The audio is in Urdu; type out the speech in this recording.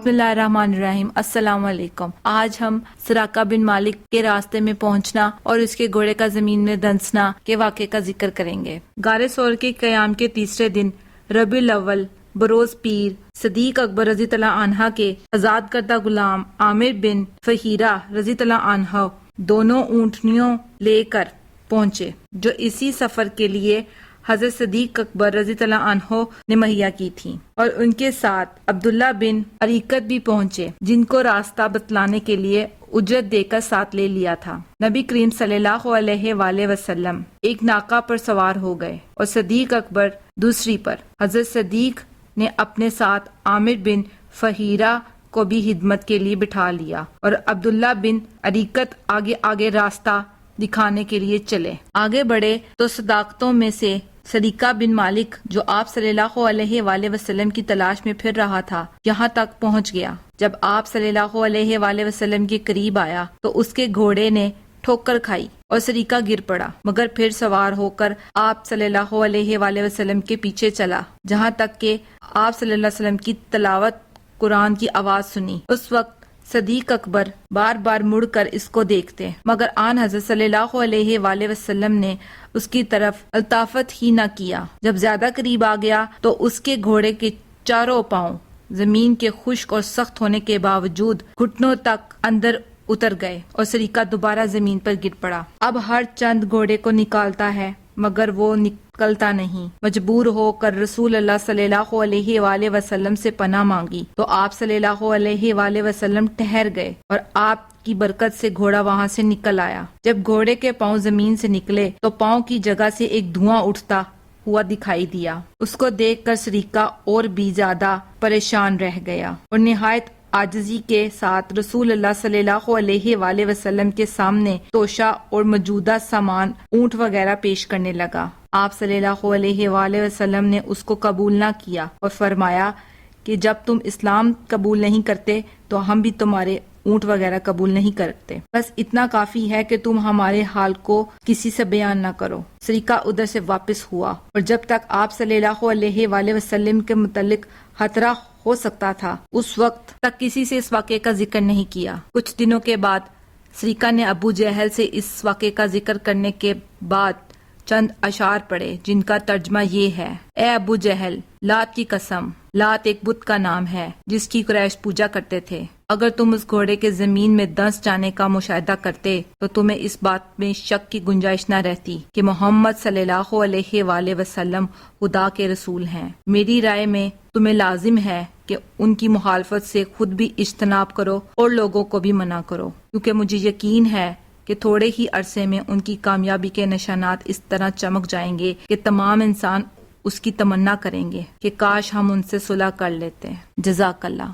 بسم اللہ الرحمن الرحیم۔ السلام علیکم۔ آج ہم سراقہ بن مالک کے راستے میں پہنچنا اور اس کے گھوڑے کا زمین میں دنسنا کے واقعے کا ذکر کریں گے۔ غار ثور کے قیام کے تیسرے دن ربیع الاول بروز پیر صدیق اکبر رضی اللہ عنہ کے آزاد کردہ غلام عامر بن فہیرہ رضی اللہ عنہ دونوں اونٹنیوں لے کر پہنچے جو اسی سفر کے لیے حضرت صدیق اکبر رضی اللہ عنہ نے مہیا کی تھی، اور ان کے ساتھ عبداللہ بن عریقت بھی پہنچے جن کو راستہ بتلانے کے لیے اجرت دے کر ساتھ لے لیا تھا۔ نبی کریم صلی اللہ علیہ وآلہ وسلم ایک ناقہ پر سوار ہو گئے اور صدیق اکبر دوسری پر۔ حضرت صدیق نے اپنے ساتھ عامر بن فہیرہ کو بھی خدمت کے لیے بٹھا لیا اور عبداللہ بن عریقت آگے آگے راستہ دکھانے کے لیے چلے۔ آگے بڑھے تو صداقتوں میں سے سریقہ بن مالک جو آپ صلی اللہ علیہ وآلہ وسلم کی تلاش میں پھر رہا تھا یہاں تک پہنچ گیا۔ جب آپ صلی اللہ علیہ وآلہ وسلم کے قریب آیا تو اس کے گھوڑے نے ٹھوکر کھائی اور سریقہ گر پڑا، مگر پھر سوار ہو کر آپ صلی اللہ علیہ وآلہ وسلم کے پیچھے چلا جہاں تک کہ آپ صلی اللہ علیہ وسلم کی تلاوت قرآن کی آواز سنی۔ اس وقت صدیق اکبر بار بار مڑ کر اس کو دیکھتے، مگر آن حضرت صلی اللہ علیہ وآلہ وسلم نے اس کی طرف التفات ہی نہ کیا۔ جب زیادہ قریب آ گیا تو اس کے گھوڑے کے چاروں پاؤں زمین کے خشک اور سخت ہونے کے باوجود گھٹنوں تک اندر اتر گئے اور سریقہ دوبارہ زمین پر گر پڑا۔ اب ہر چند گھوڑے کو نکالتا ہے مگر وہ نکلتا نہیں۔ مجبور ہو کر رسول اللہ صلی اللہ علیہ وآلہ وسلم سے پناہ مانگی تو آپ صلی اللہ علیہ وآلہ وسلم ٹھہر گئے اور آپ کی برکت سے گھوڑا وہاں سے نکل آیا۔ جب گھوڑے کے پاؤں زمین سے نکلے تو پاؤں کی جگہ سے ایک دھواں اٹھتا ہوا دکھائی دیا۔ اس کو دیکھ کر سریقہ اور بھی زیادہ پریشان رہ گیا اور نہایت عاجزی کے ساتھ رسول اللہ صلی اللہ علیہ وآلہ وسلم کے سامنے توشہ اور موجودہ سامان اونٹ وغیرہ پیش کرنے لگا۔ آپ صلی اللہ علیہ وآلہ وسلم نے اس کو قبول نہ کیا اور فرمایا کہ جب تم اسلام قبول نہیں کرتے تو ہم بھی تمہارے اونٹ وغیرہ قبول نہیں کرتے، بس اتنا کافی ہے کہ تم ہمارے حال کو کسی سے بیان نہ کرو۔ سریقہ ادھر سے واپس ہوا اور جب تک آپ صلی اللہ علیہ وآلہ وسلم کے متعلق خطرہ ہو سکتا تھا اس وقت تک کسی سے اس واقعے کا ذکر نہیں کیا۔ کچھ دنوں کے بعد سریقہ نے ابو جہل سے اس واقعے کا ذکر کرنے کے بعد چند اشعار پڑھے جن کا ترجمہ یہ ہے: اے ابو جہل، لات کی قسم، لات ایک بت کا نام ہے جس کی قریش پوجا کرتے تھے۔ اگر تم اس گھوڑے کے زمین میں دنس جانے کا مشاہدہ کرتے تو تمہیں اس بات میں شک کی گنجائش نہ رہتی کہ محمد صلی اللہ علیہ وآلہ وسلم خدا کے رسول ہیں۔ میری رائے میں تمہیں لازم ہے کہ ان کی مخالفت سے خود بھی اجتناب کرو اور لوگوں کو بھی منع کرو، کیونکہ مجھے یقین ہے کہ تھوڑے ہی عرصے میں ان کی کامیابی کے نشانات اس طرح چمک جائیں گے کہ تمام انسان اس کی تمنا کریں گے کہ کاش ہم ان سے صلح کر لیتے۔ جزاک اللہ۔